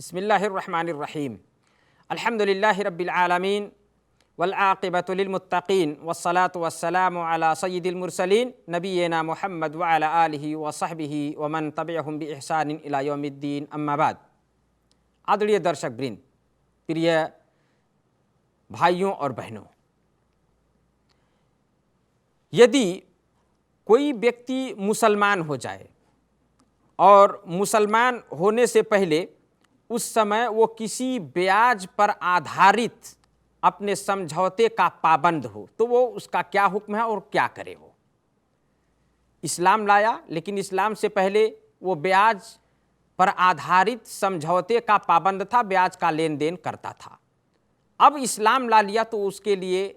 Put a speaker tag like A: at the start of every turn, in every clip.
A: बिस्मिल्लाहिर्रहमानिर्रहीम। अल्हम्दुलिल्लाहि रब्बिल आलमीन वल आक़िबतु लिल मुत्तक़ीन वस्सलातु वस्सलामु अला सय्यिदिल मुरसलीन नबिय्यिना मुहम्मद व अला आलिहि व सहबिहि व मन तबिअहुम बि इहसानिन इला यौमिद्दीन, अम्मा बाद। आदरणीय दर्शक वृंद, प्रिय भाइयों और बहनों, यदि कोई व्यक्ति मुसलमान हो जाए और मुसलमान होने से पहले उस समय वो किसी ब्याज पर आधारित अपने समझौते का पाबंद हो, तो वो उसका क्या हुक्म है और क्या करे। वो इस्लाम लाया, लेकिन इस्लाम से पहले वो ब्याज पर आधारित समझौते का पाबंद था, ब्याज का लेन देन करता था। अब इस्लाम ला लिया तो उसके लिए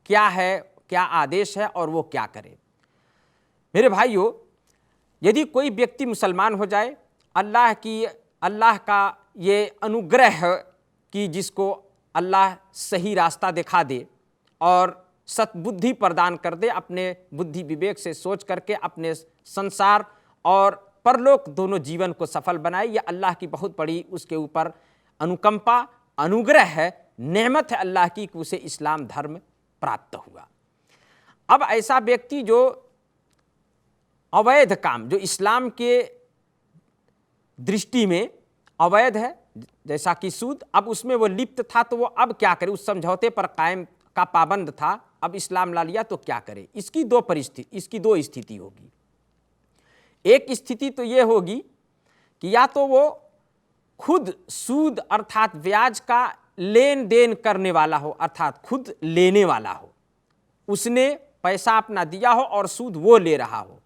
A: क्या है, क्या आदेश है और वो क्या करे। मेरे भाइयों, यदि कोई व्यक्ति मुसलमान हो जाए, अल्लाह का ये अनुग्रह है कि जिसको अल्लाह सही रास्ता दिखा दे और सद्बुद्धि प्रदान कर दे, अपने बुद्धि विवेक से सोच करके अपने संसार और परलोक दोनों जीवन को सफल बनाए, यह अल्लाह की बहुत बड़ी उसके ऊपर अनुकंपा, अनुग्रह है, नेमत है अल्लाह की कि उसे इस्लाम धर्म प्राप्त हुआ। अब ऐसा व्यक्ति जो अवैध काम, जो इस्लाम के दृष्टि में अवैध है, जैसा कि सूद, अब उसमें वो लिप्त था, तो वो अब क्या करे। उस समझौते पर कायम का पाबंद था, अब इस्लाम ला लिया तो क्या करे। इसकी दो स्थिति होगी। एक स्थिति तो ये होगी कि या तो वो खुद सूद अर्थात ब्याज का लेन देन करने वाला हो, अर्थात खुद लेने वाला हो, उसने पैसा अपना दिया हो और सूद वो ले रहा हो,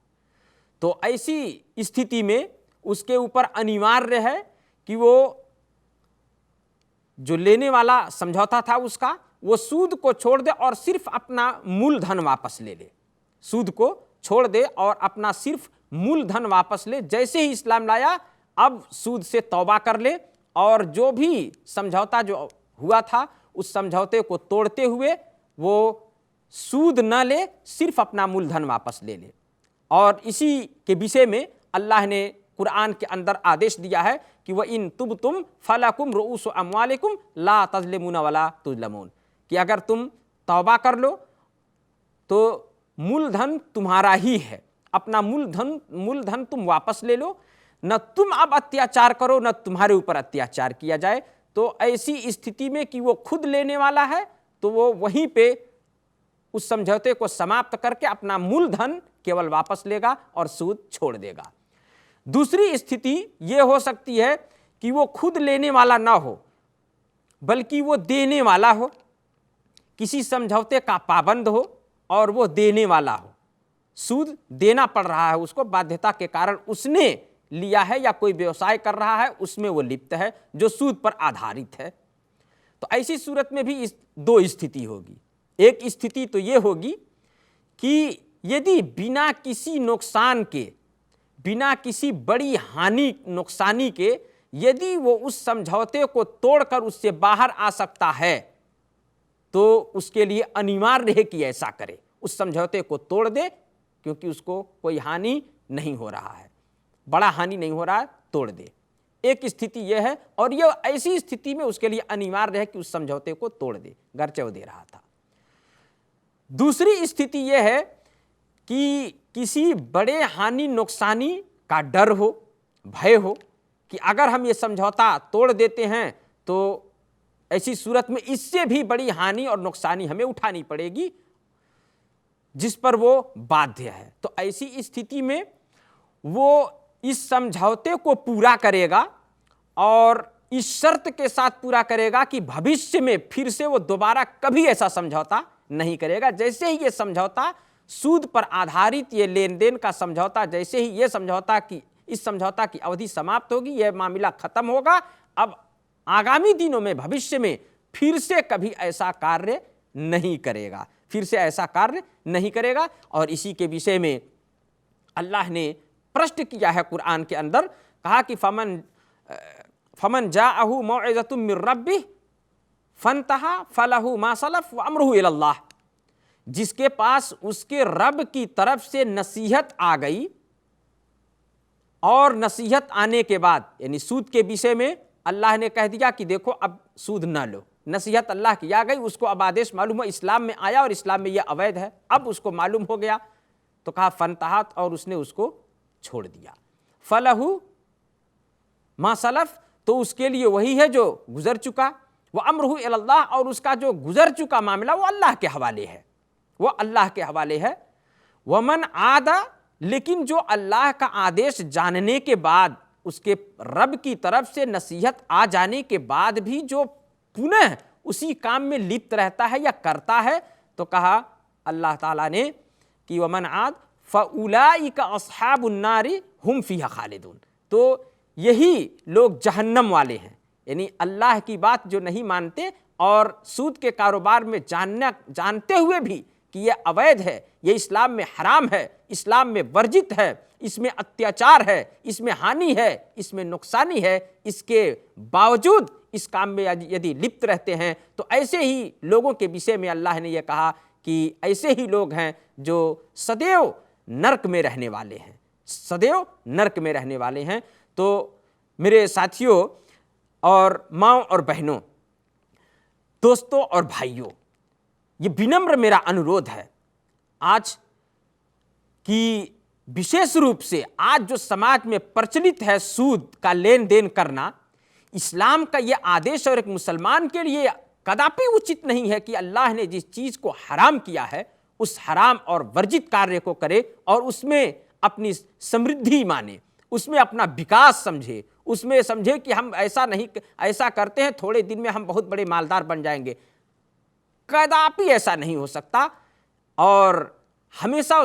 A: तो ऐसी स्थिति में उसके ऊपर अनिवार्य है कि वो जो लेने वाला समझौता था उसका, वो सूद को छोड़ दे और सिर्फ अपना मूलधन वापस ले ले। सूद को छोड़ दे और अपना सिर्फ मूलधन वापस ले। जैसे ही इस्लाम लाया, अब सूद से तौबा कर ले और जो भी समझौता जो हुआ था उस समझौते को तोड़ते हुए वो सूद न ले, सिर्फ अपना मूलधन वापस ले ले। और इसी के विषय में अल्लाह ने कुरान के अंदर आदेश दिया है कि वह इन तुम फलाकुम रुऊसु अम्वालिकुम ला तज़लिमूना वला तुज़लमून, कि अगर तुम तौबा कर लो तो मूलधन तुम्हारा ही है, अपना मूलधन तुम वापस ले लो, न तुम अब अत्याचार करो न तुम्हारे ऊपर अत्याचार किया जाए। तो ऐसी स्थिति में कि वो खुद लेने वाला है तो वो वहीं पे उस समझौते को समाप्त करके अपना मूलधन केवल वापस लेगा और सूद छोड़ देगा। दूसरी स्थिति यह हो सकती है कि वो खुद लेने वाला ना हो बल्कि वो देने वाला हो, किसी समझौते का पाबंद हो और वो देने वाला हो, सूद देना पड़ रहा है उसको, बाध्यता के कारण उसने लिया है या कोई व्यवसाय कर रहा है उसमें वो लिप्त है जो सूद पर आधारित है। तो ऐसी सूरत में भी दो स्थिति होगी। एक स्थिति तो ये होगी कि यदि बिना किसी नुकसान के, बिना किसी बड़ी हानि नुकसानी के, यदि वो उस समझौते को तोड़कर उससे बाहर आ सकता है तो उसके लिए अनिवार्य है कि ऐसा करे, उस समझौते को तोड़ दे, क्योंकि उसको कोई हानि नहीं हो रहा है, बड़ा हानि नहीं हो रहा है, तोड़ दे। एक स्थिति यह है, और यह ऐसी स्थिति में उसके लिए अनिवार्य है कि उस समझौते को तोड़ दे, गरचे वो दे रहा था। दूसरी स्थिति यह है कि किसी बड़े हानि नुकसानी का डर हो, भय हो कि अगर हम ये समझौता तोड़ देते हैं तो ऐसी सूरत में इससे भी बड़ी हानि और नुकसानी हमें उठानी पड़ेगी जिस पर वो बाध्य है। तो ऐसी स्थिति में वो इस समझौते को पूरा करेगा और इस शर्त के साथ पूरा करेगा कि भविष्य में फिर से वो दोबारा कभी ऐसा समझौता नहीं करेगा। जैसे ही ये समझौता सूद पर आधारित ये लेन देन का समझौता, जैसे ही ये समझौता की, इस समझौता की अवधि समाप्त होगी, यह मामला खत्म होगा, अब आगामी दिनों में, भविष्य में फिर से कभी ऐसा कार्य नहीं करेगा, फिर से ऐसा कार्य नहीं करेगा। और इसी के विषय में अल्लाह ने प्रश्न किया है कुरान के अंदर, कहा कि फमन जाअहु मौइज़तुम मिर रब्बिह फंतहा फलहु मा सलफ व अम्रुहु इलल्लाह, जिसके पास उसके रब की तरफ से नसीहत आ गई और नसीहत आने के बाद, यानी सूद के विषय में अल्लाह ने कह दिया कि देखो अब सूद ना लो, नसीहत अल्लाह की आ गई, उसको अब आदेश मालूम है, इस्लाम में आया और इस्लाम में यह अवैध है, अब उसको मालूम हो गया, तो कहा फनतहात, और उसने उसको छोड़ दिया। फलहू मा सलफ, तो उसके लिए वही है जो गुजर चुका, वह अम्रहु इलल्लाह, और उसका जो गुजर चुका मामला वो अल्लाह के हवाले है, वो अल्लाह के हवाले है। वमन आदा, लेकिन जो अल्लाह का आदेश जानने के बाद, उसके रब की तरफ से नसीहत आ जाने के बाद भी जो पुनः उसी काम में लिप्त रहता है या करता है, तो कहा अल्लाह ताला ने कि वमन आद फउलाइका अस्हाबुन नारी हुम फीहा खालिदून, तो यही लोग जहन्नम वाले हैं। यानी अल्लाह की बात जो नहीं मानते और सूद के कारोबार में जानते हुए भी कि यह अवैध है, यह इस्लाम में हराम है, इस्लाम में वर्जित है, इसमें अत्याचार है, इसमें हानि है, इसमें नुकसानी है, इसके बावजूद इस काम में यदि लिप्त रहते हैं, तो ऐसे ही लोगों के विषय में अल्लाह ने यह कहा कि ऐसे ही लोग हैं जो सदैव नरक में रहने वाले हैं, सदैव नरक में रहने वाले हैं। तो मेरे साथियों और माँओं और बहनों, दोस्तों और भाइयों, ये विनम्र मेरा अनुरोध है, आज की विशेष रूप से आज जो समाज में प्रचलित है सूद का लेन देन करना, इस्लाम का यह आदेश और एक मुसलमान के लिए कदापि उचित नहीं है कि अल्लाह ने जिस चीज़ को हराम किया है उस हराम और वर्जित कार्य को करे और उसमें अपनी समृद्धि माने, उसमें अपना विकास समझे, उसमें समझे कि हम ऐसा करते हैं थोड़े दिन में हम बहुत बड़े मालदार बन जाएंगे। कदापि ऐसा नहीं हो सकता। और हमेशा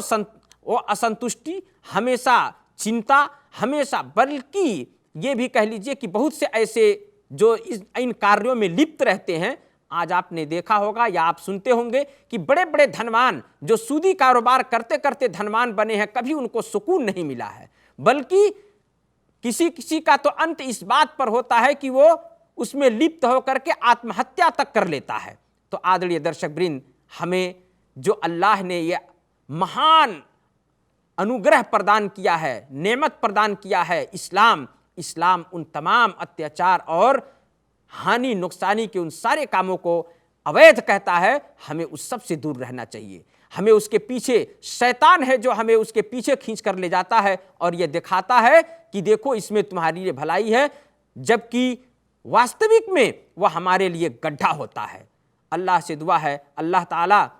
A: वो असंतुष्टि, हमेशा चिंता, हमेशा, बल्कि ये भी कह लीजिए कि बहुत से ऐसे जो इन कार्यों में लिप्त रहते हैं, आज आपने देखा होगा या आप सुनते होंगे कि बड़े बड़े धनवान जो सूदी कारोबार करते करते धनवान बने हैं, कभी उनको सुकून नहीं मिला है, बल्कि किसी किसी का तो अंत इस बात पर होता है कि वो उसमें लिप्त होकर के आत्महत्या तक कर लेता है। तो आदरणीय दर्शक वृंद, हमें जो अल्लाह ने यह महान अनुग्रह प्रदान किया है, नेमत प्रदान किया है, इस्लाम उन तमाम अत्याचार और हानि नुकसानी के उन सारे कामों को अवैध कहता है। हमें उस सब से दूर रहना चाहिए। हमें उसके पीछे शैतान है जो हमें उसके पीछे खींच कर ले जाता है और यह दिखाता है कि देखो इसमें तुम्हारी लिए भलाई है, जबकि वास्तविक में वह हमारे लिए गड्ढा होता है। अल्लाह से दुआ है अल्लाह ताला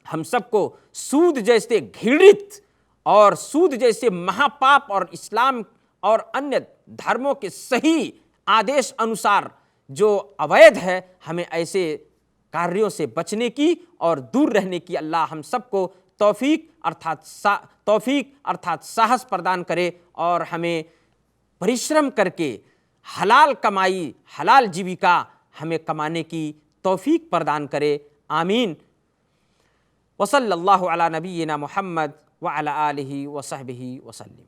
A: हम सबको सूद जैसे घृणित और सूद जैसे महापाप और इस्लाम और अन्य धर्मों के सही आदेश अनुसार जो अवैध है, हमें ऐसे कार्यों से बचने की और दूर रहने की अल्लाह हम सबको तौफीक अर्थात साहस प्रदान करे और हमें परिश्रम करके हलाल कमाई, हलाल जीविका हमें कमाने की तौफीक प्रदान करे। आमीन। वसल्लल्लाहु अला नबीना मुहम्मद व अला आलिहि व सहबिहि वसल्लम।